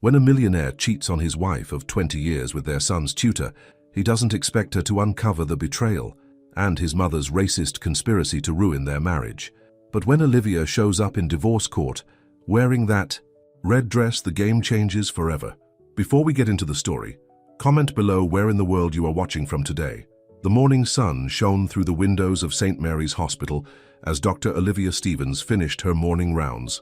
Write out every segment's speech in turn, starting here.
When a millionaire cheats on his wife of 20 years with their son's tutor, he doesn't expect her to uncover the betrayal and his mother's racist conspiracy to ruin their marriage. But when Olivia shows up in divorce court, wearing that red dress, the game changes forever. Before we get into the story, comment below where in the world you are watching from today. The morning sun shone through the windows of St. Mary's Hospital as Dr. Olivia Stevens finished her morning rounds.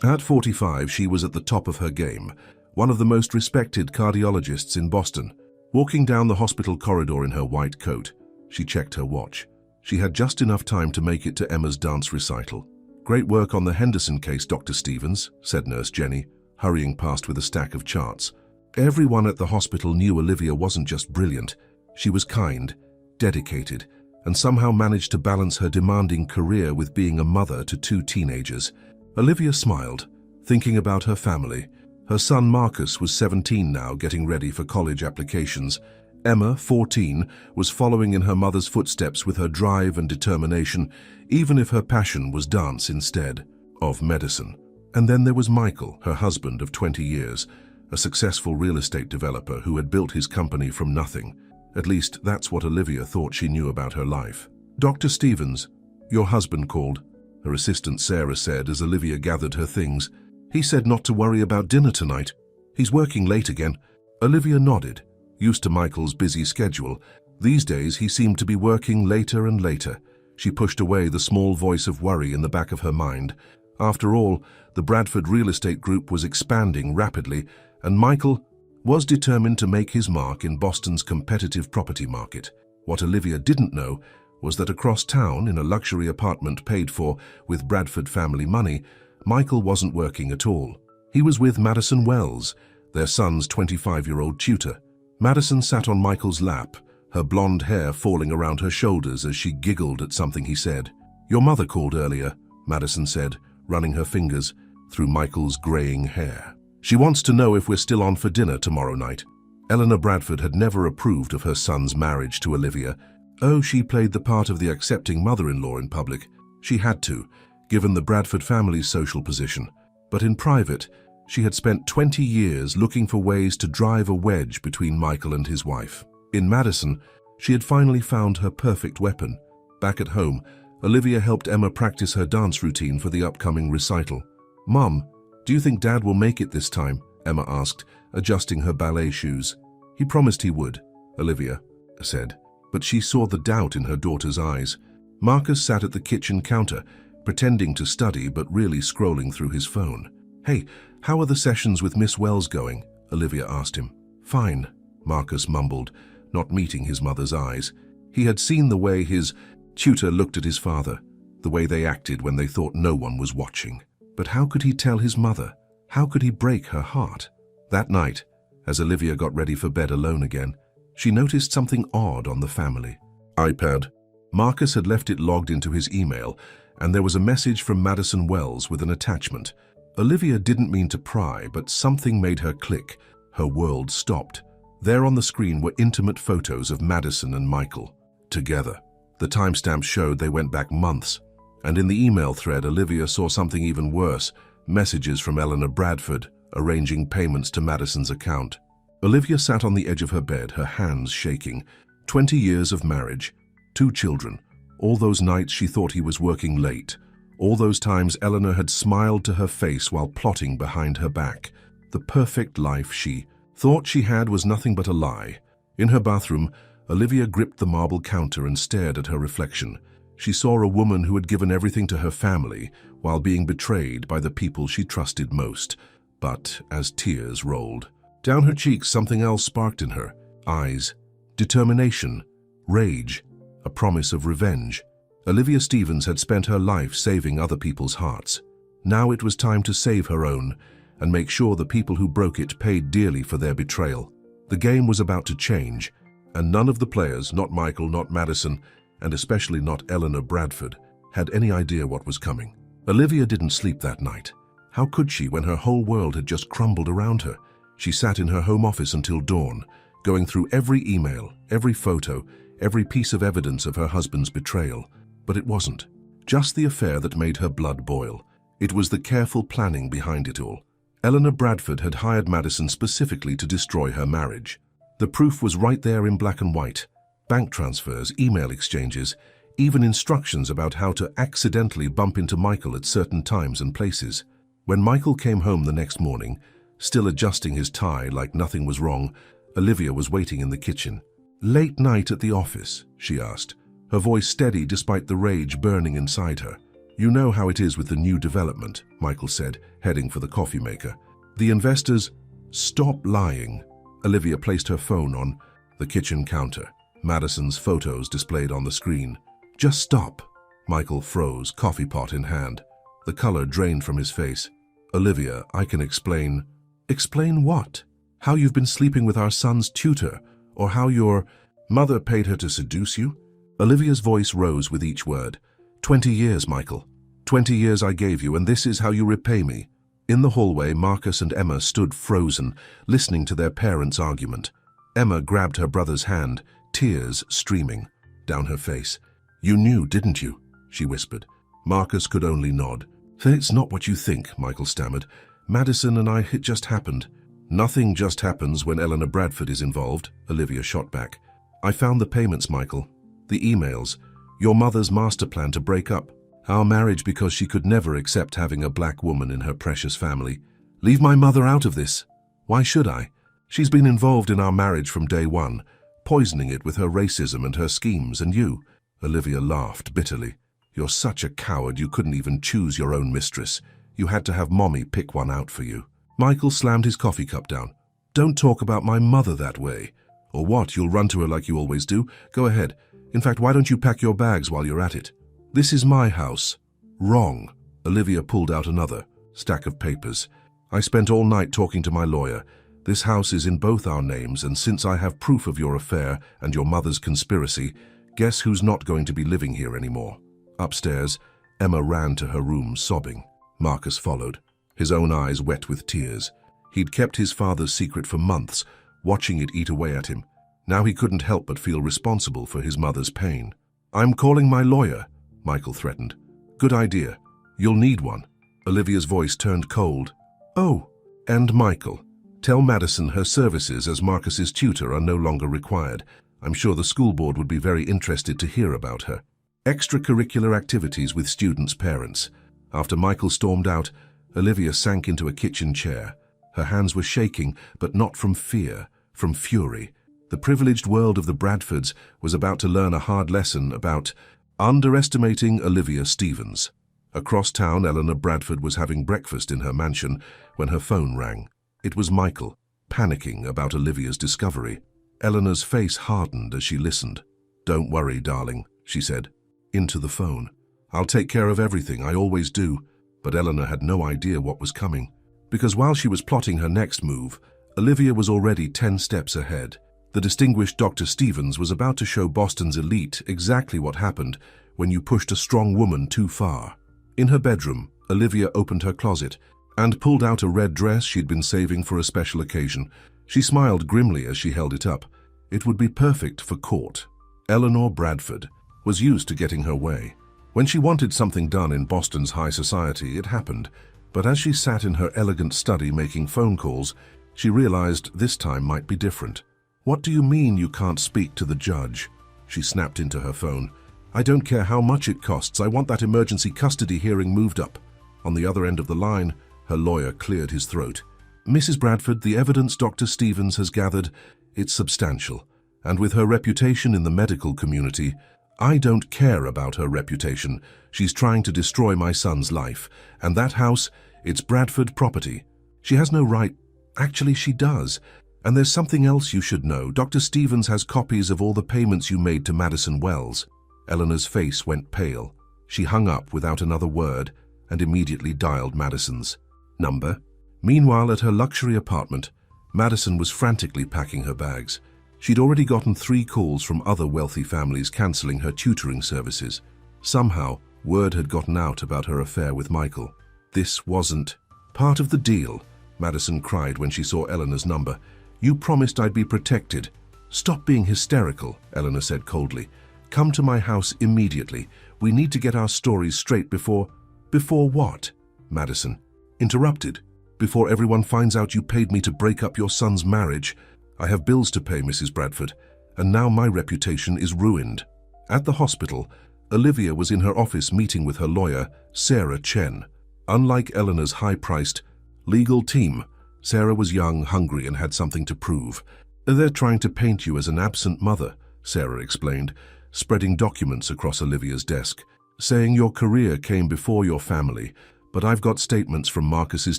At 45, she was at the top of her game, one of the most respected cardiologists in Boston. Walking down the hospital corridor in her white coat, she checked her watch. She had just enough time to make it to Emma's dance recital. "Great work on the Henderson case, Dr. Stevens," said Nurse Jenny, hurrying past with a stack of charts. Everyone at the hospital knew Olivia wasn't just brilliant. She was kind, dedicated, and somehow managed to balance her demanding career with being a mother to 2 teenagers. Olivia smiled, thinking about her family. Her son Marcus was 17 now, getting ready for college applications. Emma, 14, was following in her mother's footsteps with her drive and determination, even if her passion was dance instead of medicine. And then there was Michael, her husband of 20 years, a successful real estate developer who had built his company from nothing. At least that's what Olivia thought she knew about her life. "Dr. Stevens, your husband called," her assistant Sarah said as Olivia gathered her things. "He said not to worry about dinner tonight. He's working late again." Olivia nodded, used to Michael's busy schedule. These days he seemed to be working later and later. She pushed away the small voice of worry in the back of her mind. After all, the Bradford real estate group was expanding rapidly, and Michael was determined to make his mark in Boston's competitive property market. What Olivia didn't know was that across town, in a luxury apartment paid for with Bradford family money, Michael wasn't working at all. He was with Madison Wells, their son's 25-year-old tutor. Madison sat on Michael's lap, her blonde hair falling around her shoulders as she giggled at something he said. "Your mother called earlier," Madison said, running her fingers through Michael's graying hair. "She wants to know if we're still on for dinner tomorrow night." Eleanor Bradford had never approved of her son's marriage to Olivia. Oh, she played the part of the accepting mother-in-law in public. She had to, given the Bradford family's social position. But in private, she had spent 20 years looking for ways to drive a wedge between Michael and his wife. In Madison, she had finally found her perfect weapon. Back at home, Olivia helped Emma practice her dance routine for the upcoming recital. "Mom, do you think Dad will make it this time?" Emma asked, adjusting her ballet shoes. "He promised he would," Olivia said, but she saw the doubt in her daughter's eyes. Marcus sat at the kitchen counter, pretending to study but really scrolling through his phone. "Hey, how are the sessions with Miss Wells going?" Olivia asked him. "Fine," Marcus mumbled, not meeting his mother's eyes. He had seen the way his tutor looked at his father, the way they acted when they thought no one was watching. But how could he tell his mother? How could he break her heart? That night, as Olivia got ready for bed alone again, she noticed something odd on the family iPad. Marcus had left it logged into his email, and there was a message from Madison Wells with an attachment. Olivia didn't mean to pry, but something made her click. Her world stopped. There on the screen were intimate photos of Madison and Michael together. The timestamps showed they went back months. And in the email thread, Olivia saw something even worse, messages from Eleanor Bradford arranging payments to Madison's account. Olivia sat on the edge of her bed, her hands shaking. 20 years of marriage, 2 children, all those nights she thought he was working late, all those times Eleanor had smiled to her face while plotting behind her back. The perfect life she thought she had was nothing but a lie. In her bathroom, Olivia gripped the marble counter and stared at her reflection. She saw a woman who had given everything to her family while being betrayed by the people she trusted most. But as tears rolled down her cheeks, something else sparked in her eyes. Determination, rage, a promise of revenge. Olivia Stevens had spent her life saving other people's hearts. Now it was time to save her own and make sure the people who broke it paid dearly for their betrayal. The game was about to change, and none of the players, not Michael, not Madison, and especially not Eleanor Bradford, had any idea what was coming. Olivia didn't sleep that night. How could she when her whole world had just crumbled around her? She sat in her home office until dawn, going through every email, every photo, every piece of evidence of her husband's betrayal. But it wasn't just the affair that made her blood boil. It was the careful planning behind it all. Eleanor Bradford had hired Madison specifically to destroy her marriage. The proof was right there in black and white. Bank transfers, email exchanges, even instructions about how to accidentally bump into Michael at certain times and places. When Michael came home the next morning, still adjusting his tie like nothing was wrong, Olivia was waiting in the kitchen. "Late night at the office?" she asked, her voice steady despite the rage burning inside her. "You know how it is with the new development," Michael said, heading for the coffee maker. "The investors—" "Stop lying." Olivia placed her phone on the kitchen counter. Madison's photos displayed on the screen. "Just stop." Michael froze, coffee pot in hand. The color drained from his face. "Olivia, I can explain." "Explain what? How you've been sleeping with our son's tutor, or how your mother paid her to seduce you?" Olivia's voice rose with each word. 20 years, Michael. 20 years I gave you, and this is how you repay me." In the hallway, Marcus and Emma stood frozen, listening to their parents' argument. Emma grabbed her brother's hand, tears streaming down her face. "You knew, didn't you?" she whispered. Marcus could only nod. "It's not what you think," Michael stammered. "Madison and it just happened." "Nothing just happens when Eleanor Bradford is involved," Olivia shot back. "I found the payments, Michael. The emails. Your mother's master plan to break up our marriage because she could never accept having a black woman in her precious family. Leave my mother out of this. Why should I? She's been involved in our marriage from day one, poisoning it with her racism and her schemes, and you—" Olivia laughed bitterly. "You're such a coward you couldn't even choose your own mistress. You had to have Mommy pick one out for you." Michael slammed his coffee cup down. "Don't talk about my mother that way." "Or what, you'll run to her like you always do? Go ahead. In fact, why don't you pack your bags while you're at it?" "This is my house." "Wrong." Olivia pulled out another stack of papers. "I spent all night talking to my lawyer. This house is in both our names, and since I have proof of your affair and your mother's conspiracy, guess who's not going to be living here anymore?" Upstairs, Emma ran to her room, sobbing. Marcus followed, his own eyes wet with tears. He'd kept his father's secret for months, watching it eat away at him. Now he couldn't help but feel responsible for his mother's pain. "I'm calling my lawyer," Michael threatened. "Good idea. You'll need one." Olivia's voice turned cold. "Oh, and Michael, tell Madison her services as Marcus's tutor are no longer required. I'm sure the school board would be very interested to hear about her." Extracurricular activities with students' parents. After Michael stormed out, Olivia sank into a kitchen chair. Her hands were shaking, but not from fear, from fury. The privileged world of the Bradfords was about to learn a hard lesson about underestimating Olivia Stevens. Across town, Eleanor Bradford was having breakfast in her mansion when her phone rang. It was Michael, panicking about Olivia's discovery. Eleanor's face hardened as she listened. "Don't worry, darling," she said, into the phone. "I'll take care of everything, I always do." But Eleanor had no idea what was coming, because while she was plotting her next move, Olivia was already 10 steps ahead. The distinguished Dr. Stevens was about to show Boston's elite exactly what happened when you pushed a strong woman too far. In her bedroom, Olivia opened her closet and pulled out a red dress she'd been saving for a special occasion. She smiled grimly as she held it up. It would be perfect for court. Eleanor Bradford was used to getting her way. When she wanted something done in Boston's high society, it happened. But as she sat in her elegant study making phone calls, she realized this time might be different. "What do you mean you can't speak to the judge?" She snapped into her phone. "I don't care how much it costs. I want that emergency custody hearing moved up." On the other end of the line, her lawyer cleared his throat. "Mrs. Bradford, the evidence Dr. Stevens has gathered, it's substantial. And with her reputation in the medical community, I don't care about her reputation. She's trying to destroy my son's life. And that house, it's Bradford property. She has no right. Actually, she does. And there's something else you should know. Dr. Stevens has copies of all the payments you made to Madison Wells." Eleanor's face went pale. She hung up without another word and immediately dialed Madison's number. Meanwhile, at her luxury apartment, Madison was frantically packing her bags. She'd already gotten 3 calls from other wealthy families canceling her tutoring services. Somehow, word had gotten out about her affair with Michael. This wasn't part of the deal, Madison cried when she saw Eleanor's number. "You promised I'd be protected." "Stop being hysterical," Eleanor said coldly. "Come to my house immediately. We need to get our stories straight before—" "Before what?" Madison interrupted. before everyone finds out you paid me to break up your son's marriage. I have bills to pay, Mrs. Bradford, and now my reputation is ruined." At the hospital, Olivia was in her office meeting with her lawyer, Sarah Chen. Unlike Eleanor's high-priced legal team, Sarah was young, hungry, and had something to prove. "They're trying to paint you as an absent mother," Sarah explained, spreading documents across Olivia's desk, saying your career came before your family, but I've got statements from Marcus's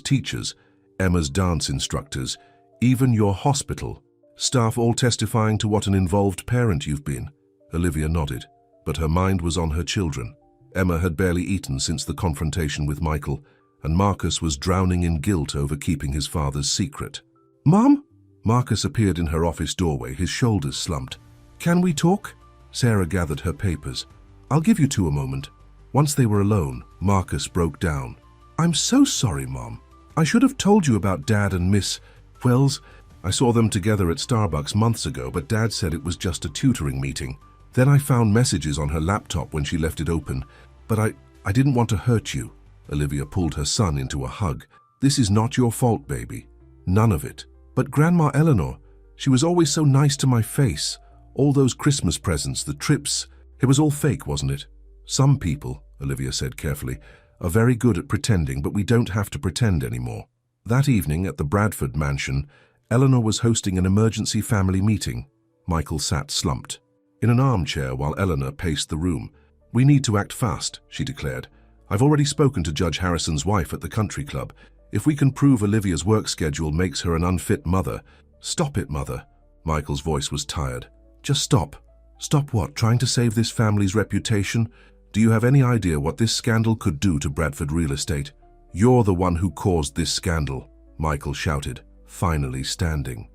teachers, Emma's dance instructors, even your hospital staff all testifying to what an involved parent you've been." Olivia nodded, but her mind was on her children. Emma had barely eaten since the confrontation with Michael, and Marcus was drowning in guilt over keeping his father's secret. "Mom?" Marcus appeared in her office doorway, his shoulders slumped. "Can we talk?" Sarah gathered her papers. "I'll give you two a moment." Once they were alone, Marcus broke down. "I'm so sorry, Mom. I should have told you about Dad and Miss Wells. I saw them together at Starbucks months ago, but Dad said it was just a tutoring meeting. Then I found messages on her laptop when she left it open. But I didn't want to hurt you." Olivia pulled her son into a hug. "This is not your fault, baby. None of it. But Grandma Eleanor, she was always so nice to my face. All those Christmas presents, the trips, it was all fake, wasn't it?" "Some people," Olivia said carefully, "are very good at pretending, but we don't have to pretend anymore." That evening at the Bradford mansion, Eleanor was hosting an emergency family meeting. Michael sat slumped in an armchair while Eleanor paced the room. "We need to act fast," she declared. "I've already spoken to Judge Harrison's wife at the country club. If we can prove Olivia's work schedule makes her an unfit mother—" "Stop it, Mother." Michael's voice was tired. "Just stop." "Stop what? Trying to save this family's reputation? Do you have any idea what this scandal could do to Bradford real estate?" "You're the one who caused this scandal," Michael shouted, finally standing.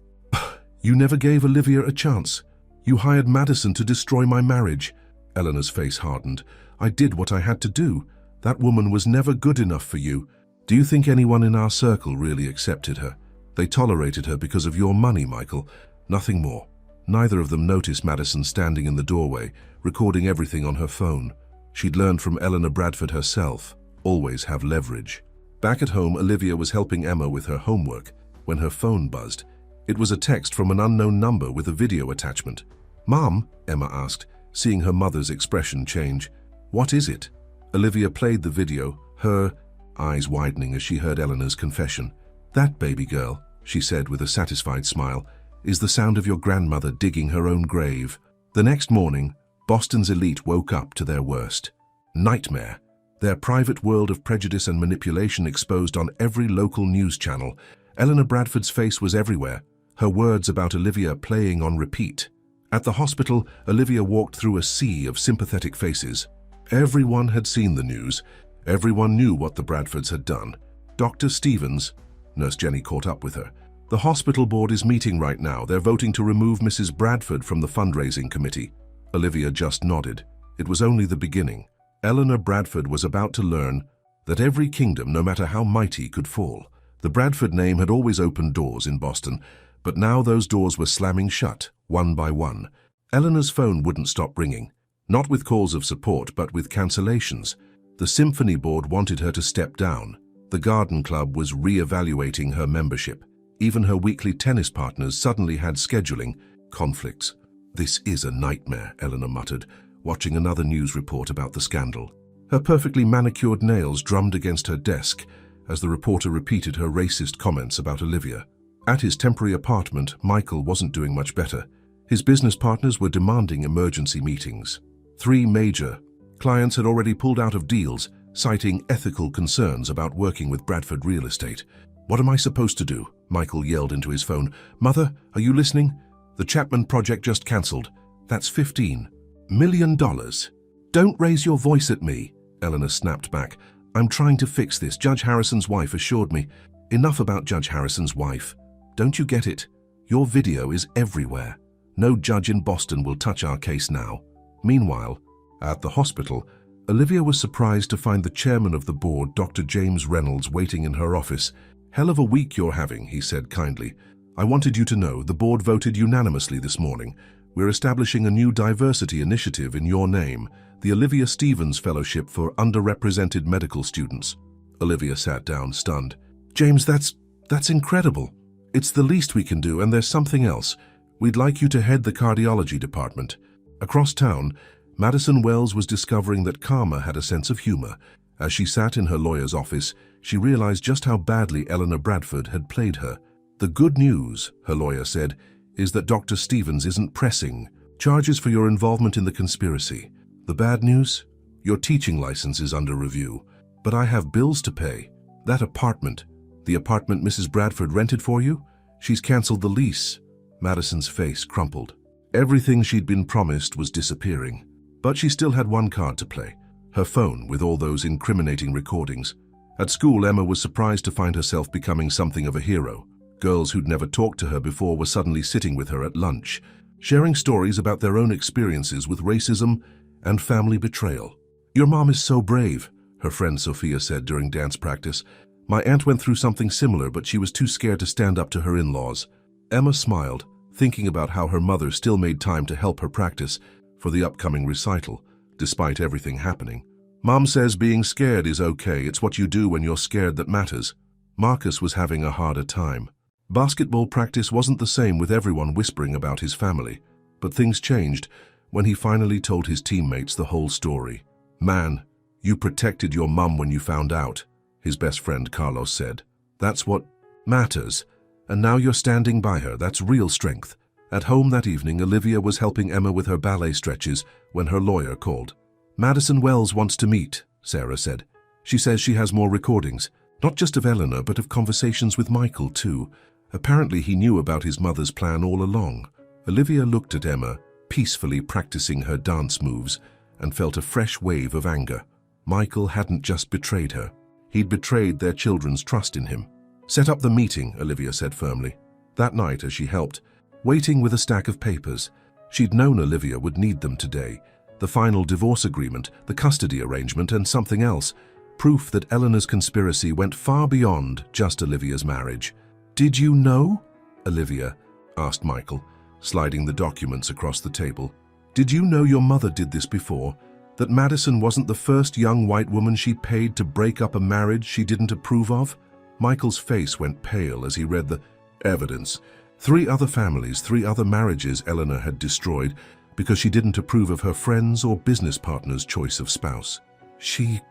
"You never gave Olivia a chance. You hired Madison to destroy my marriage." Eleanor's face hardened. "I did what I had to do. That woman was never good enough for you. Do you think anyone in our circle really accepted her? They tolerated her because of your money, Michael. Nothing more." Neither of them noticed Madison standing in the doorway, recording everything on her phone. She'd learned from Eleanor Bradford herself, always have leverage. Back at home, Olivia was helping Emma with her homework when her phone buzzed. It was a text from an unknown number with a video attachment. "Mom?" Emma asked, seeing her mother's expression change. "What is it?" Olivia played the video, her eyes widening as she heard Eleanor's confession. "That baby girl," she said with a satisfied smile, "is the sound of your grandmother digging her own grave." The next morning, Boston's elite woke up to their worst nightmare. Their private world of prejudice and manipulation exposed on every local news channel. Eleanor Bradford's face was everywhere, her words about Olivia playing on repeat. At the hospital, Olivia walked through a sea of sympathetic faces. Everyone had seen the news. Everyone knew what the Bradfords had done. "Dr. Stevens," Nurse Jenny caught up with her. "The hospital board is meeting right now. They're voting to remove Mrs. Bradford from the fundraising committee." Olivia just nodded. It was only the beginning. Eleanor Bradford was about to learn that every kingdom, no matter how mighty, could fall. The Bradford name had always opened doors in Boston, but now those doors were slamming shut, one by one. Eleanor's phone wouldn't stop ringing, not with calls of support, but with cancellations. The symphony board wanted her to step down. The garden club was re-evaluating her membership. Even her weekly tennis partners suddenly had scheduling conflicts. "This is a nightmare," Eleanor muttered, watching another news report about the scandal. Her perfectly manicured nails drummed against her desk as the reporter repeated her racist comments about Olivia. At his temporary apartment, Michael wasn't doing much better. His business partners were demanding emergency meetings. 3 major clients had already pulled out of deals, citing ethical concerns about working with Bradford real estate. "What am I supposed to do?" Michael yelled into his phone. "Mother, are you listening? The Chapman project just cancelled. That's $15 million. "Don't raise your voice at me," Eleanor snapped back. "I'm trying to fix this. Judge Harrison's wife assured me." "Enough about Judge Harrison's wife. Don't you get it? Your video is everywhere. No judge in Boston will touch our case now." Meanwhile, at the hospital, Olivia was surprised to find the chairman of the board, Dr. James Reynolds, waiting in her office. "Hell of a week you're having," he said kindly. "I wanted you to know the board voted unanimously this morning. We're establishing a new diversity initiative in your name, the Olivia Stevens Fellowship for Underrepresented Medical Students." Olivia sat down, stunned. James, that's incredible. It's the least we can do, and there's something else. We'd like you to head the cardiology department. Across town, Madison Wells was discovering that karma had a sense of humor. As she sat in her lawyer's office, she realized just how badly Eleanor Bradford had played her. The good news, her lawyer said, is that Dr. Stevens isn't pressing charges for your involvement in the conspiracy. The bad news? Your teaching license is under review. But I have bills to pay. That apartment, the apartment Mrs. Bradford rented for you, she's canceled the lease. Madison's face crumpled. Everything she'd been promised was disappearing. But she still had one card to play, her phone with all those incriminating recordings. At school, Emma was surprised to find herself becoming something of a hero. Girls who'd never talked to her before were suddenly sitting with her at lunch, sharing stories about their own experiences with racism and family betrayal. "Your mom is so brave," her friend Sophia said during dance practice. "My aunt went through something similar, but she was too scared to stand up to her in-laws." Emma smiled, thinking about how her mother still made time to help her practice for the upcoming recital, despite everything happening. "Mom says being scared is okay. It's what you do when you're scared that matters." Marcus was having a harder time. Basketball practice wasn't the same with everyone whispering about his family, but things changed when he finally told his teammates the whole story. "Man, you protected your mum when you found out," his best friend Carlos said. "That's what matters. And now you're standing by her. That's real strength." At home that evening, Olivia was helping Emma with her ballet stretches when her lawyer called. "Madison Wells wants to meet," Sarah said. "She says she has more recordings, not just of Eleanor, but of conversations with Michael, too. Apparently he knew about his mother's plan all along." Olivia looked at Emma, peacefully practicing her dance moves, and felt a fresh wave of anger. Michael hadn't just betrayed her. He'd betrayed their children's trust in him. "Set up the meeting," Olivia said firmly. That night, as she helped, waiting with a stack of papers, she'd known Olivia would need them today. The final divorce agreement, the custody arrangement, and something else. Proof that Eleanor's conspiracy went far beyond just Olivia's marriage. "Did you know?" Olivia asked Michael, sliding the documents across the table. "Did you know your mother did this before? That Madison wasn't the first young white woman she paid to break up a marriage she didn't approve of?" Michael's face went pale as he read the evidence. 3 other families, 3 other marriages Eleanor had destroyed because she didn't approve of her friends' or business partners' choice of spouse. She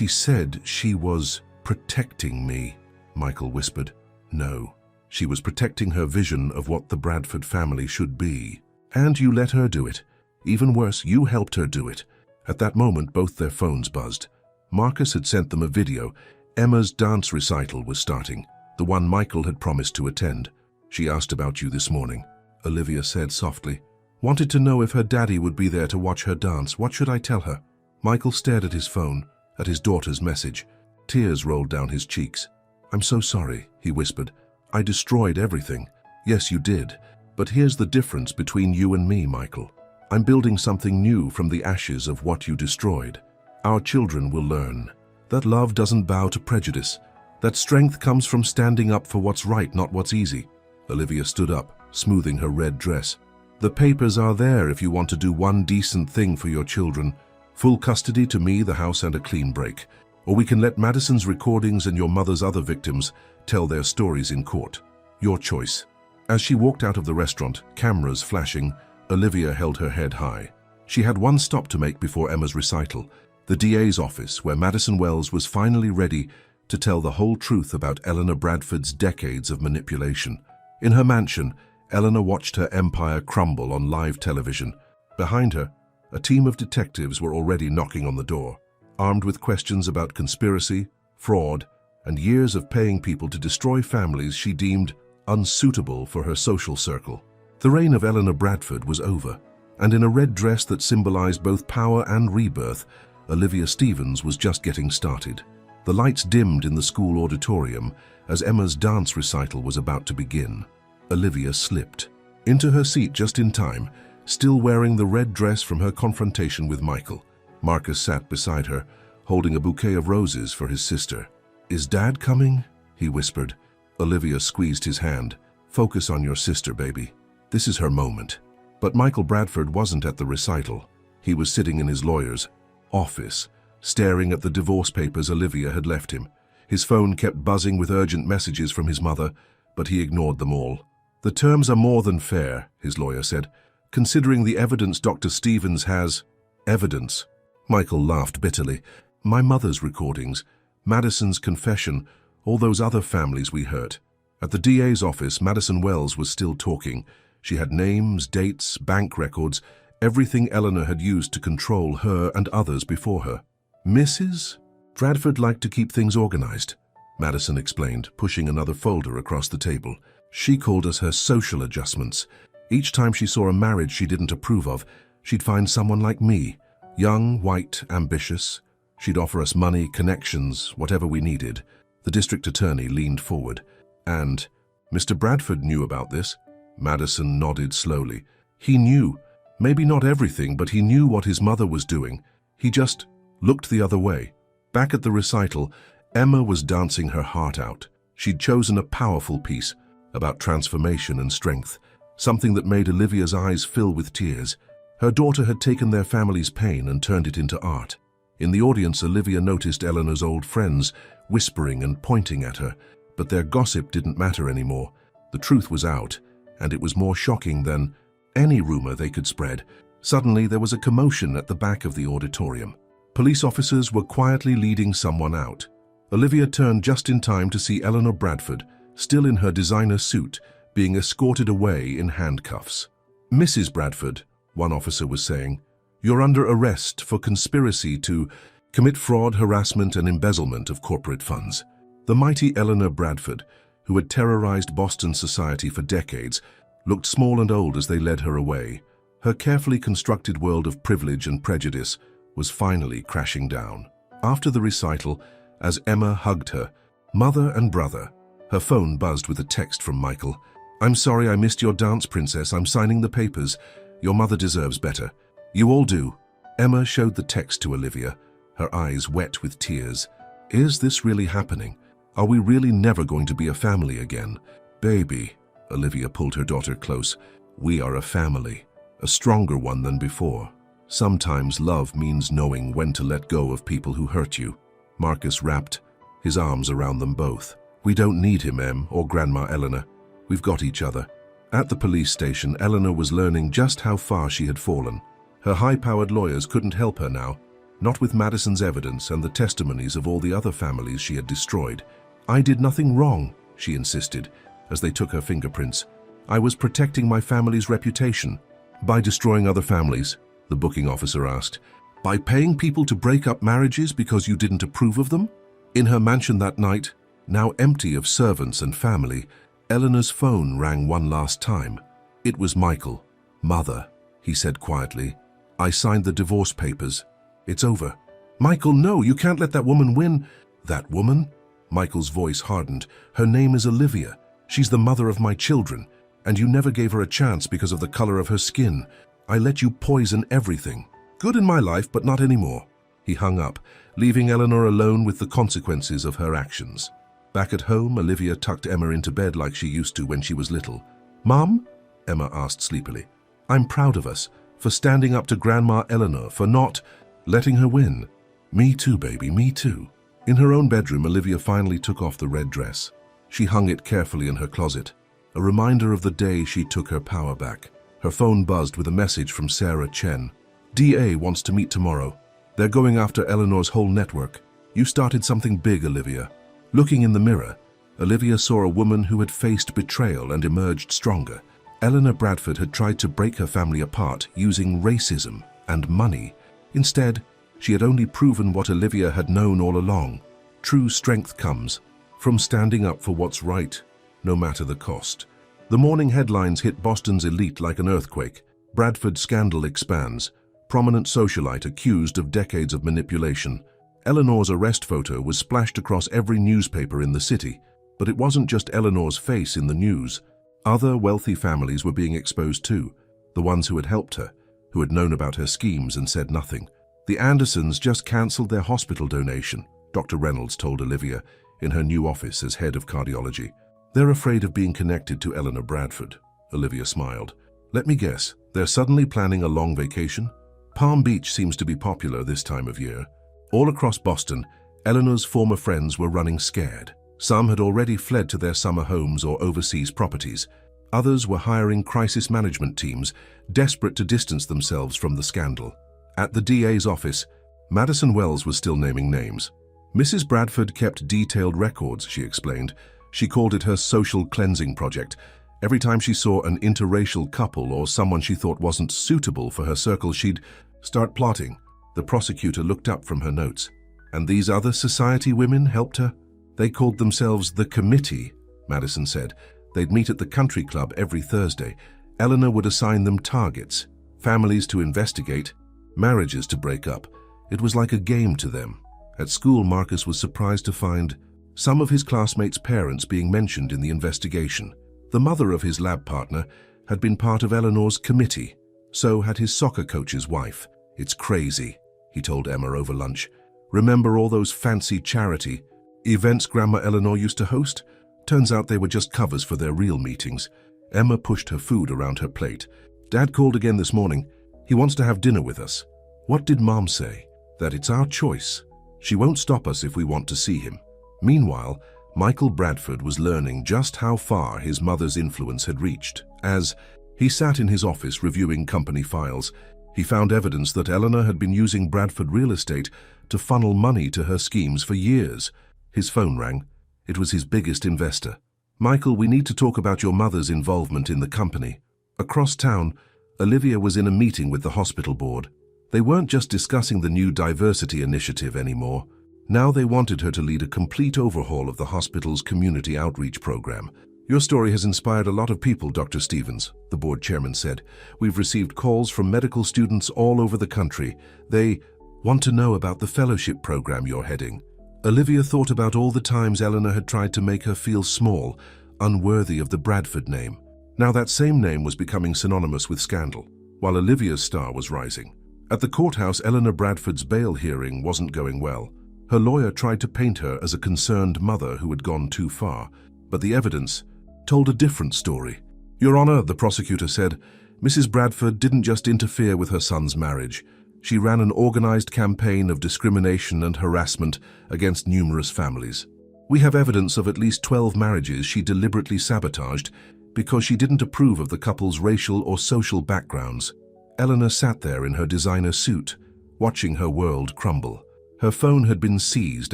said she was protecting me," Michael whispered. "No, she was protecting her vision of what the Bradford family should be. And you let her do it. Even worse, you helped her do it." At that moment, both their phones buzzed. Marcus had sent them a video. Emma's dance recital was starting, the one Michael had promised to attend. "She asked about you this morning," Olivia said softly. "Wanted to know if her daddy would be there to watch her dance. What should I tell her?" Michael stared at his phone, at his daughter's message. Tears rolled down his cheeks. "I'm so sorry," he whispered. "I destroyed everything." "Yes, you did. But here's the difference between you and me, Michael. I'm building something new from the ashes of what you destroyed. Our children will learn that love doesn't bow to prejudice, that strength comes from standing up for what's right, not what's easy." Olivia stood up, smoothing her red dress. "The papers are there if you want to do one decent thing for your children. Full custody to me, the house, and a clean break. Or we can let Madison's recordings and your mother's other victims tell their stories in court. Your choice." As she walked out of the restaurant, cameras flashing, Olivia held her head high. She had one stop to make before Emma's recital, the DA's office, where Madison Wells was finally ready to tell the whole truth about Eleanor Bradford's decades of manipulation. In her mansion, Eleanor watched her empire crumble on live television. Behind her, a team of detectives were already knocking on the door, armed with questions about conspiracy, fraud, and years of paying people to destroy families she deemed unsuitable for her social circle. The reign of Eleanor Bradford was over, and in a red dress that symbolized both power and rebirth, Olivia Stevens was just getting started. The lights dimmed in the school auditorium as Emma's dance recital was about to begin. Olivia slipped into her seat just in time, still wearing the red dress from her confrontation with Michael. Marcus sat beside her, holding a bouquet of roses for his sister. "Is Dad coming?" he whispered. Olivia squeezed his hand. "Focus on your sister, baby. This is her moment." But Michael Bradford wasn't at the recital. He was sitting in his lawyer's office, staring at the divorce papers Olivia had left him. His phone kept buzzing with urgent messages from his mother, but he ignored them all. "The terms are more than fair," his lawyer said, "considering the evidence Dr. Stevens has." "Evidence?" Michael laughed bitterly. "My mother's recordings, Madison's confession, all those other families we hurt." At the DA's office, Madison Wells was still talking. She had names, dates, bank records, everything Eleanor had used to control her and others before her. "Mrs. Bradford liked to keep things organized," Madison explained, pushing another folder across the table. "She called us her social adjustments. Each time she saw a marriage she didn't approve of, she'd find someone like me, young, white, ambitious. She'd offer us money, connections, whatever we needed." The district attorney leaned forward. "And Mr. Bradford knew about this?" Madison nodded slowly. "He knew. Maybe not everything, but he knew what his mother was doing. He just looked the other way." Back at the recital, Emma was dancing her heart out. She'd chosen a powerful piece about transformation and strength, something that made Olivia's eyes fill with tears. Her daughter had taken their family's pain and turned it into art. In the audience, Olivia noticed Eleanor's old friends whispering and pointing at her, but their gossip didn't matter anymore. The truth was out, and it was more shocking than any rumor they could spread. Suddenly, there was a commotion at the back of the auditorium. Police officers were quietly leading someone out. Olivia turned just in time to see Eleanor Bradford, still in her designer suit, being escorted away in handcuffs. "Mrs. Bradford," one officer was saying, "you're under arrest for conspiracy to commit fraud, harassment, and embezzlement of corporate funds." The mighty Eleanor Bradford, who had terrorized Boston society for decades, looked small and old as they led her away. Her carefully constructed world of privilege and prejudice was finally crashing down. After the recital, as Emma hugged her, mother and brother, her phone buzzed with a text from Michael. "I'm sorry I missed your dance, princess. I'm signing the papers. Your mother deserves better." "You all do." Emma showed the text to Olivia, her eyes wet with tears. "Is this really happening? Are we really never going to be a family again?" "Baby," Olivia pulled her daughter close, "we are a family, a stronger one than before. Sometimes love means knowing when to let go of people who hurt you." Marcus wrapped his arms around them both. "We don't need him, Em, or Grandma Eleanor. We've got each other." At the police station, Eleanor was learning just how far she had fallen. Her high-powered lawyers couldn't help her now, not with Madison's evidence and the testimonies of all the other families she had destroyed. "I did nothing wrong," she insisted, as they took her fingerprints. "I was protecting my family's reputation." "By destroying other families?" the booking officer asked. "By paying people to break up marriages because you didn't approve of them?" In her mansion that night, now empty of servants and family, Eleanor's phone rang one last time. It was Michael. "Mother," he said quietly, "I signed the divorce papers. It's over." "Michael, no, you can't let that woman win." "That woman?" Michael's voice hardened. "Her name is Olivia. She's the mother of my children, and you never gave her a chance because of the color of her skin. I let you poison everything. Good in my life, but not anymore." He hung up, leaving Eleanor alone with the consequences of her actions. Back at home, Olivia tucked Emma into bed like she used to when she was little. "Mom?" Emma asked sleepily. "I'm proud of us, for standing up to Grandma Eleanor, for not letting her win." "Me too, baby, me too." In her own bedroom, Olivia finally took off the red dress. She hung it carefully in her closet, a reminder of the day she took her power back. Her phone buzzed with a message from Sarah Chen. "DA wants to meet tomorrow. They're going after Eleanor's whole network. You started something big, Olivia." Looking in the mirror, Olivia saw a woman who had faced betrayal and emerged stronger. Eleanor Bradford had tried to break her family apart using racism and money. Instead, she had only proven what Olivia had known all along. True strength comes from standing up for what's right, no matter the cost. The morning headlines hit Boston's elite like an earthquake. Bradford scandal expands. Prominent socialite accused of decades of manipulation. Eleanor's arrest photo was splashed across every newspaper in the city, but it wasn't just Eleanor's face in the news. Other wealthy families were being exposed too, the ones who had helped her, who had known about her schemes and said nothing. "The Andersons just cancelled their hospital donation," Dr. Reynolds told Olivia in her new office as head of cardiology. "They're afraid of being connected to Eleanor Bradford." Olivia smiled. "Let me guess, they're suddenly planning a long vacation?" Palm Beach seems to be popular this time of year. All across Boston, Eleanor's former friends were running scared. Some had already fled to their summer homes or overseas properties. Others were hiring crisis management teams, desperate to distance themselves from the scandal. At the DA's office, Madison Wells was still naming names. Mrs. Bradford kept detailed records, she explained. She called it her social cleansing project. Every time she saw an interracial couple or someone she thought wasn't suitable for her circle, she'd start plotting. The prosecutor looked up from her notes. And these other society women helped her? They called themselves the committee, Madison said. They'd meet at the country club every Thursday. Eleanor would assign them targets, families to investigate, marriages to break up. It was like a game to them. At school, Marcus was surprised to find some of his classmates' parents being mentioned in the investigation. The mother of his lab partner had been part of Eleanor's committee. So had his soccer coach's wife. It's crazy, he told Emma over lunch. Remember all those fancy charity events Grandma Eleanor used to host? Turns out they were just covers for their real meetings. Emma pushed her food around her plate. Dad called again this morning. He wants to have dinner with us. What did Mom say? That it's our choice. She won't stop us if we want to see him. Meanwhile, Michael Bradford was learning just how far his mother's influence had reached. As he sat in his office reviewing company files, he found evidence that Eleanor had been using Bradford Real Estate to funnel money to her schemes for years. His phone rang. It was his biggest investor. Michael, we need to talk about your mother's involvement in the company. Across town, Olivia was in a meeting with the hospital board. They weren't just discussing the new diversity initiative anymore. Now they wanted her to lead a complete overhaul of the hospital's community outreach program. Your story has inspired a lot of people, Dr. Stevens, the board chairman said. We've received calls from medical students all over the country. They want to know about the fellowship program you're heading. Olivia thought about all the times Eleanor had tried to make her feel small, unworthy of the Bradford name. Now that same name was becoming synonymous with scandal, while Olivia's star was rising. At the courthouse, Eleanor Bradford's bail hearing wasn't going well. Her lawyer tried to paint her as a concerned mother who had gone too far, but the evidence told a different story. Your Honor, the prosecutor said, Mrs. Bradford didn't just interfere with her son's marriage. She ran an organized campaign of discrimination and harassment against numerous families. We have evidence of at least 12 marriages she deliberately sabotaged because she didn't approve of the couple's racial or social backgrounds. Eleanor sat there in her designer suit, watching her world crumble. Her phone had been seized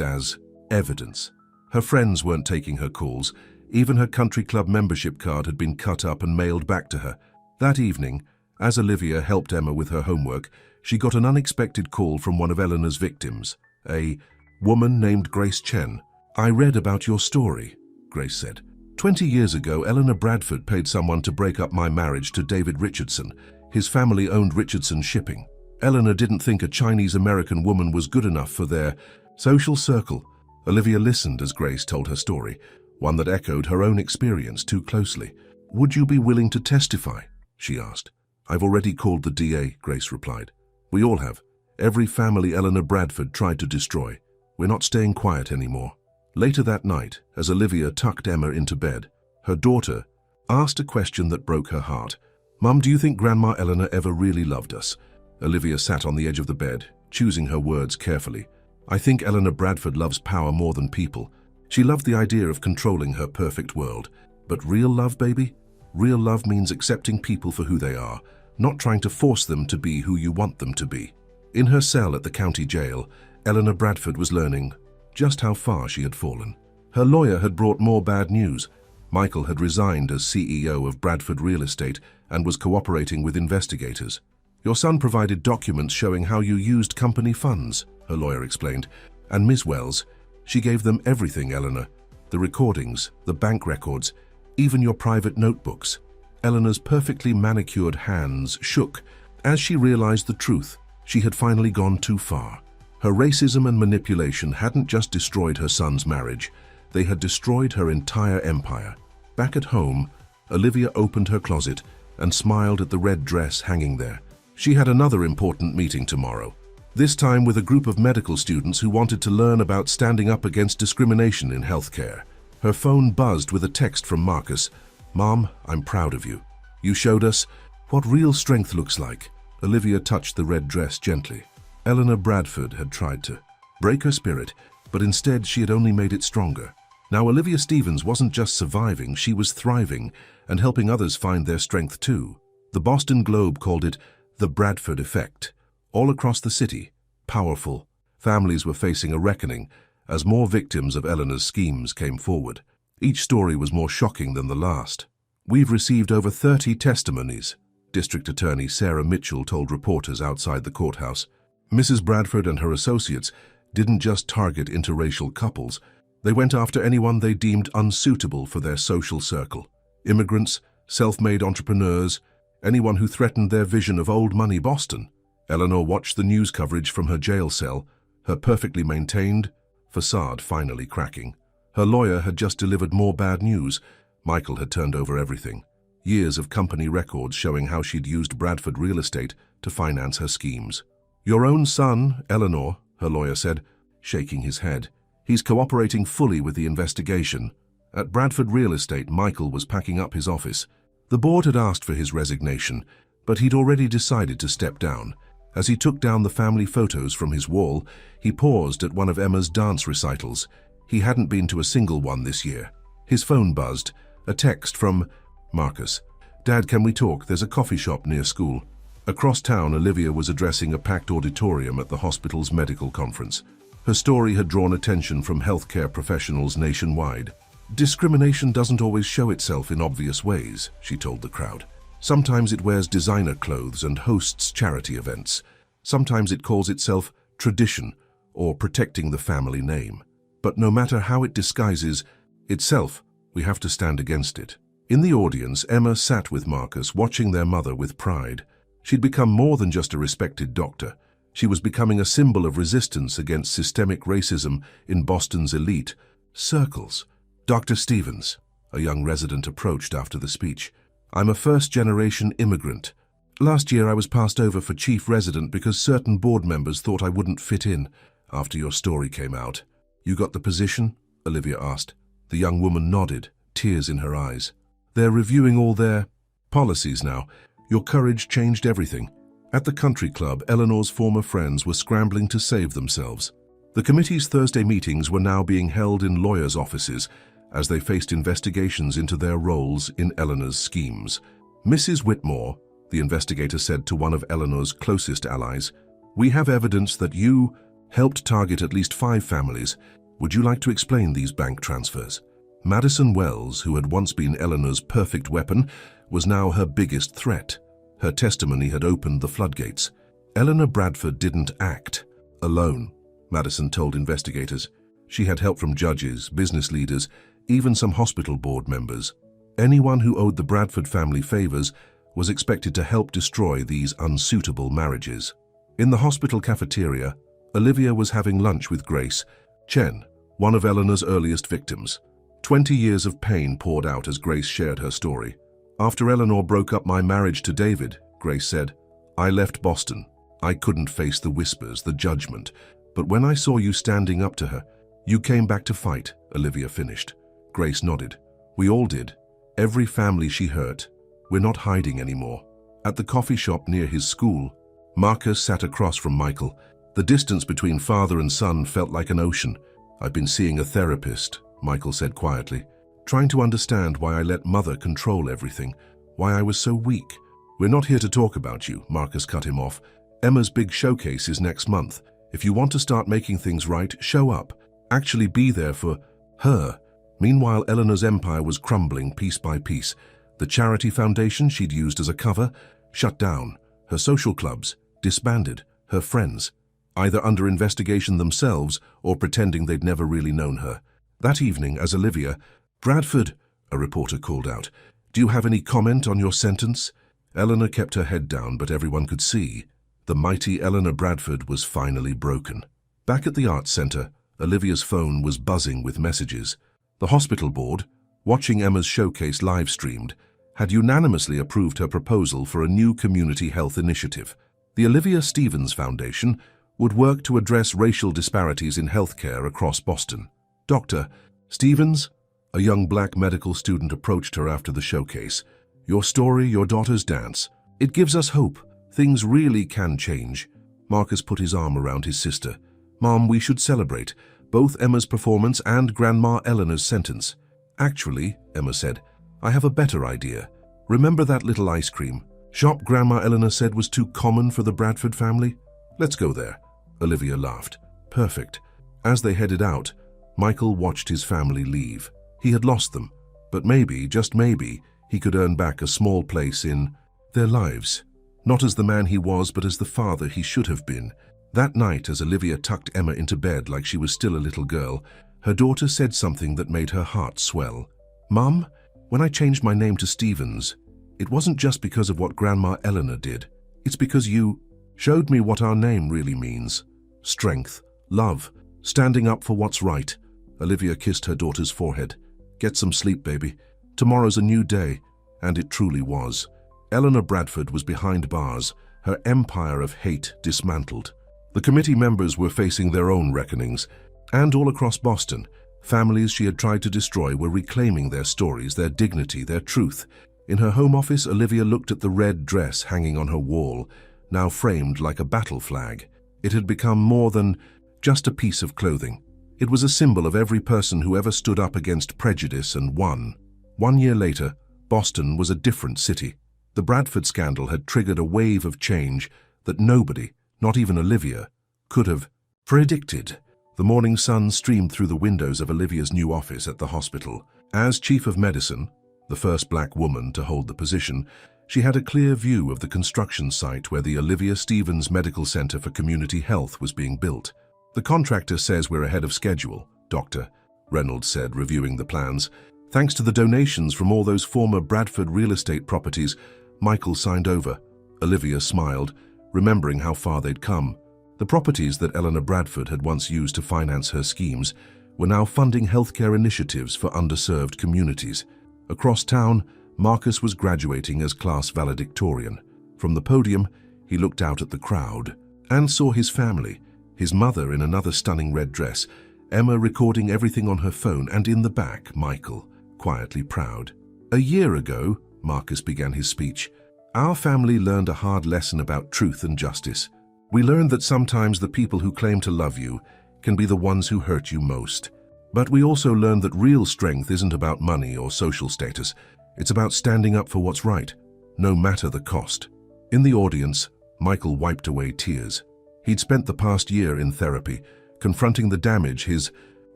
as evidence. Her friends weren't taking her calls. Even her country club membership card had been cut up and mailed back to her. That evening, as Olivia helped Emma with her homework, she got an unexpected call from one of Eleanor's victims, a woman named Grace Chen. I read about your story, Grace said. 20 years ago, Eleanor Bradford paid someone to break up my marriage to David Richardson. His family owned Richardson Shipping. Eleanor didn't think a Chinese-American woman was good enough for their social circle. Olivia listened as Grace told her story, one that echoed her own experience too closely. Would you be willing to testify? She asked. I've already called the DA, Grace replied. We all have. Every family Eleanor Bradford tried to destroy. We're not staying quiet anymore. Later that night, as Olivia tucked Emma into bed, her daughter asked a question that broke her heart. Mum, do you think Grandma Eleanor ever really loved us? Olivia sat on the edge of the bed, choosing her words carefully. I think Eleanor Bradford loves power more than people. She loved the idea of controlling her perfect world. But real love, baby? Real love means accepting people for who they are, not trying to force them to be who you want them to be. In her cell at the county jail, Eleanor Bradford was learning just how far she had fallen. Her lawyer had brought more bad news. Michael had resigned as CEO of Bradford Real Estate and was cooperating with investigators. Your son provided documents showing how you used company funds, her lawyer explained. And Ms. Wells, she gave them everything, Eleanor. The recordings, the bank records, even your private notebooks. Eleanor's perfectly manicured hands shook as she realized the truth. She had finally gone too far. Her racism and manipulation hadn't just destroyed her son's marriage, they had destroyed her entire empire. Back at home, Olivia opened her closet and smiled at the red dress hanging there. She had another important meeting tomorrow, this time with a group of medical students who wanted to learn about standing up against discrimination in healthcare. Her phone buzzed with a text from Marcus. Mom, I'm proud of you. You showed us what real strength looks like. Olivia touched the red dress gently. Eleanor Bradford had tried to break her spirit, but instead she had only made it stronger. Now Olivia Stevens wasn't just surviving, she was thriving and helping others find their strength too. The Boston Globe called it the Bradford Effect. All across the city, powerful families were facing a reckoning as more victims of Eleanor's schemes came forward. Each story was more shocking than the last. "We've received over 30 testimonies," District Attorney Sarah Mitchell told reporters outside the courthouse. Mrs. Bradford and her associates didn't just target interracial couples, they went after anyone they deemed unsuitable for their social circle. Immigrants, self-made entrepreneurs, anyone who threatened their vision of old money Boston. Eleanor watched the news coverage from her jail cell, her perfectly maintained facade finally cracking. Her lawyer had just delivered more bad news. Michael had turned over everything. Years of company records showing how she'd used Bradford real estate to finance her schemes. "Your own son, Eleanor," her lawyer said, shaking his head. "He's cooperating fully with the investigation." At Bradford Real Estate, Michael was packing up his office. The board had asked for his resignation, but he'd already decided to step down. As he took down the family photos from his wall, he paused at one of Emma's dance recitals. He hadn't been to a single one this year. His phone buzzed, a text from Marcus. "Dad, can we talk? There's a coffee shop near school." Across town, Olivia was addressing a packed auditorium at the hospital's medical conference. Her story had drawn attention from healthcare professionals nationwide. "Discrimination doesn't always show itself in obvious ways," she told the crowd. "Sometimes it wears designer clothes and hosts charity events. Sometimes it calls itself tradition or protecting the family name. But no matter how it disguises itself, we have to stand against it." In the audience, Emma sat with Marcus, watching their mother with pride. She'd become more than just a respected doctor. She was becoming a symbol of resistance against systemic racism in Boston's elite circles. "Dr. Stevens," a young resident approached after the speech. "I'm a first-generation immigrant. Last year I was passed over for chief resident because certain board members thought I wouldn't fit in after your story came out." "You got the position?" Olivia asked. The young woman nodded, tears in her eyes. "They're reviewing all their policies now. Your courage changed everything." At the country club, Eleanor's former friends were scrambling to save themselves. The committee's Thursday meetings were now being held in lawyers' offices as they faced investigations into their roles in Eleanor's schemes. "Mrs. Whitmore," the investigator said to one of Eleanor's closest allies, "we have evidence that you helped target at least 5 families. Would you like to explain these bank transfers?" Madison Wells, who had once been Eleanor's perfect weapon, was now her biggest threat. Her testimony had opened the floodgates. Eleanor Bradford didn't act alone, Madison told investigators. She had help from judges, business leaders, even some hospital board members. Anyone who owed the Bradford family favors was expected to help destroy these unsuitable marriages. In the hospital cafeteria, Olivia was having lunch with Grace Chen, one of Eleanor's earliest victims. 20 years of pain poured out as Grace shared her story. "After Eleanor broke up my marriage to David," Grace said, "I left Boston. I couldn't face the whispers, the judgment. But when I saw you standing up to her, you came back to fight," Olivia finished. Grace nodded. "We all did. Every family she hurt. We're not hiding anymore." At the coffee shop near his school, Marcus sat across from Michael. The distance between father and son felt like an ocean. "I've been seeing a therapist," Michael said quietly, "trying to understand why I let mother control everything, why I was so weak." "We're not here to talk about you," Marcus cut him off. "Emma's big showcase is next month. If you want to start making things right, show up. Actually be there for her." Meanwhile, Eleanor's empire was crumbling piece by piece. The charity foundation she'd used as a cover shut down. Her social clubs disbanded. Her friends either under investigation themselves or pretending they'd never really known her. That evening, as Olivia, "Bradford," a reporter called out, "do you have any comment on your sentence?" Eleanor kept her head down, but everyone could see. The mighty Eleanor Bradford was finally broken. Back at the Arts Center, Olivia's phone was buzzing with messages. The hospital board, watching Emma's showcase live-streamed, had unanimously approved her proposal for a new community health initiative. The Olivia Stevens Foundation would work to address racial disparities in healthcare across Boston. "Dr. Stevens," a young black medical student approached her after the showcase. "Your story, your daughter's dance, it gives us hope. Things really can change." Marcus put his arm around his sister. "Mom, we should celebrate, both Emma's performance and Grandma Eleanor's sentence. "Actually," Emma said, "I have a better idea. Remember that little ice cream shop Grandma Eleanor said was too common for the Bradford family? Let's go there." Olivia laughed. "Perfect." As they headed out, Michael watched his family leave. He had lost them, but maybe, just maybe, he could earn back a small place in their lives. Not as the man he was, but as the father he should have been. That night, as Olivia tucked Emma into bed like she was still a little girl, her daughter said something that made her heart swell. "Mum, when I changed my name to Stevens, it wasn't just because of what Grandma Eleanor did. It's because you showed me what our name really means. Strength, love, standing up for what's right." Olivia kissed her daughter's forehead. "Get some sleep, baby. Tomorrow's a new day." And it truly was. Eleanor Bradford was behind bars, her empire of hate dismantled. The committee members were facing their own reckonings, and all across Boston, families she had tried to destroy were reclaiming their stories, their dignity, their truth. In her home office, Olivia looked at the red dress hanging on her wall, now framed like a battle flag. It had become more than just a piece of clothing. It was a symbol of every person who ever stood up against prejudice and won. 1 year later, Boston was a different city. The Bradford scandal had triggered a wave of change that nobody, not even Olivia, could have predicted. The morning sun streamed through the windows of Olivia's new office at the hospital. As chief of medicine, the first black woman to hold the position, she had a clear view of the construction site where the Olivia Stevens Medical Center for Community Health was being built. "The contractor says we're ahead of schedule, Doctor," Reynolds said, reviewing the plans. "Thanks to the donations from all those former Bradford real estate properties Michael signed over." Olivia smiled, remembering how far they'd come. The properties that Eleanor Bradford had once used to finance her schemes were now funding healthcare initiatives for underserved communities. Across town, Marcus was graduating as class valedictorian. From the podium, he looked out at the crowd and saw his family, his mother in another stunning red dress, Emma recording everything on her phone, and in the back, Michael, quietly proud. "A year ago," Marcus began his speech, "our family learned a hard lesson about truth and justice. We learned that sometimes the people who claim to love you can be the ones who hurt you most. But we also learned that real strength isn't about money or social status. It's about standing up for what's right, no matter the cost." In the audience, Michael wiped away tears. He'd spent the past year in therapy, confronting the damage his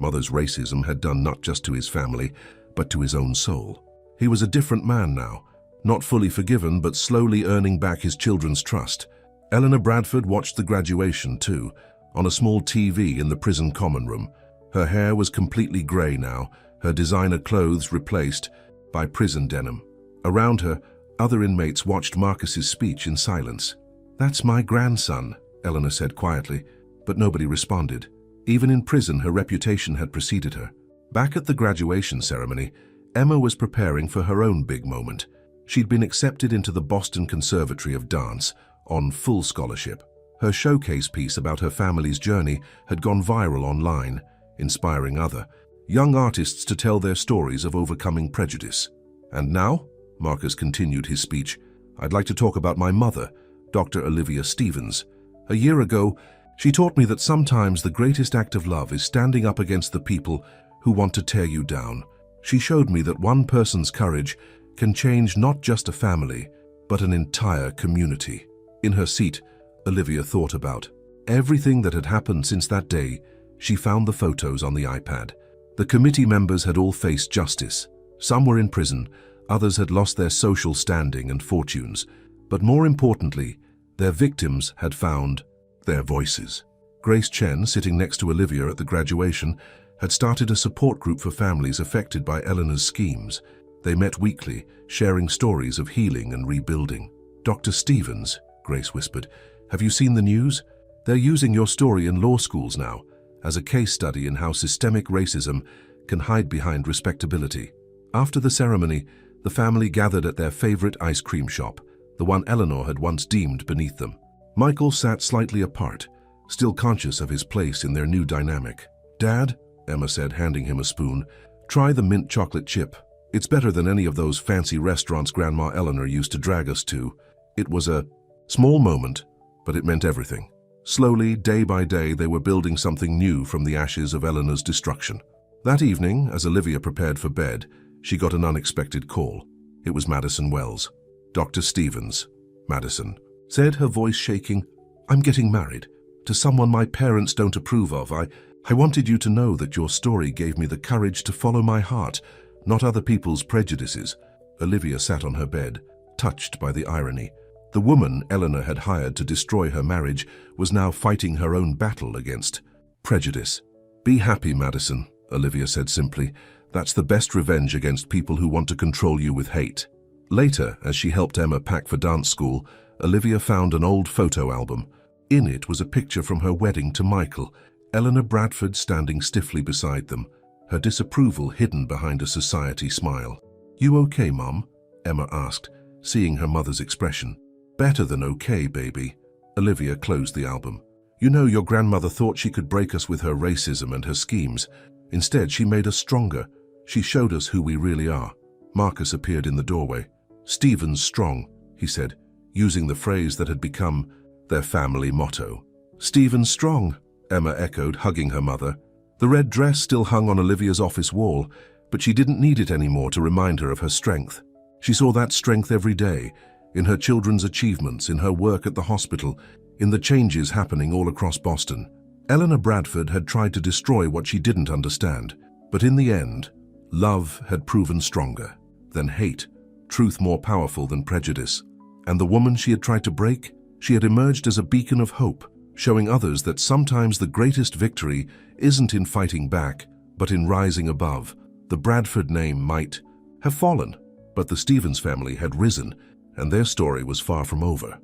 mother's racism had done not just to his family, but to his own soul. He was a different man now, not fully forgiven, but slowly earning back his children's trust. Eleanor Bradford watched the graduation too, on a small TV in the prison common room. Her hair was completely grey now, her designer clothes replaced by prison denim. Around her, other inmates watched Marcus's speech in silence. "That's my grandson," Eleanor said quietly, but nobody responded. Even in prison, her reputation had preceded her. Back at the graduation ceremony, Emma was preparing for her own big moment. She'd been accepted into the Boston Conservatory of Dance on full scholarship. Her showcase piece about her family's journey had gone viral online, inspiring other young artists to tell their stories of overcoming prejudice. "And now," Marcus continued his speech, "I'd like to talk about my mother, Dr. Olivia Stevens. A year ago, she taught me that sometimes the greatest act of love is standing up against the people who want to tear you down. She showed me that one person's courage can change not just a family, but an entire community." In her seat, Olivia thought about everything that had happened since that day. She found the photos on the iPad. The committee members had all faced justice. Some were in prison, others had lost their social standing and fortunes. But more importantly, their victims had found their voices. Grace Chen, sitting next to Olivia at the graduation, had started a support group for families affected by Eleanor's schemes. They met weekly, sharing stories of healing and rebuilding. "Dr. Stevens," Grace whispered, "have you seen the news? They're using your story in law schools now, as a case study in how systemic racism can hide behind respectability." After the ceremony, the family gathered at their favorite ice cream shop, the one Eleanor had once deemed beneath them. Michael sat slightly apart, still conscious of his place in their new dynamic. "Dad," Emma said, handing him a spoon, "try the mint chocolate chip. It's better than any of those fancy restaurants Grandma Eleanor used to drag us to." It was a small moment, but it meant everything. Slowly, day by day, they were building something new from the ashes of Eleanor's destruction. That evening, as Olivia prepared for bed, she got an unexpected call. It was Madison Wells. "Dr. Stevens," Madison said, her voice shaking. "I'm getting married to someone my parents don't approve of. I wanted you to know that your story gave me the courage to follow my heart, not other people's prejudices." Olivia sat on her bed, touched by the irony. The woman Eleanor had hired to destroy her marriage was now fighting her own battle against prejudice. "Be happy, Madison," Olivia said simply. "That's the best revenge against people who want to control you with hate." Later, as she helped Emma pack for dance school, Olivia found an old photo album. In it was a picture from her wedding to Michael, Eleanor Bradford standing stiffly beside them, her disapproval hidden behind a society smile. "You okay, Mum?" Emma asked, seeing her mother's expression. "Better than okay, baby." Olivia closed the album. "You know, your grandmother thought she could break us with her racism and her schemes. Instead, she made us stronger. She showed us who we really are." Marcus appeared in the doorway. "Stevens strong," he said, using the phrase that had become their family motto. "Stevens strong," Emma echoed, hugging her mother. The red dress still hung on Olivia's office wall, but she didn't need it anymore to remind her of her strength. She saw that strength every day, in her children's achievements, in her work at the hospital, in the changes happening all across Boston. Eleanor Bradford had tried to destroy what she didn't understand, but in the end, love had proven stronger than hate, truth more powerful than prejudice. And the woman she had tried to break, she had emerged as a beacon of hope, showing others that sometimes the greatest victory isn't in fighting back, but in rising above. The Bradford name might have fallen, but the Stevens family had risen, and their story was far from over.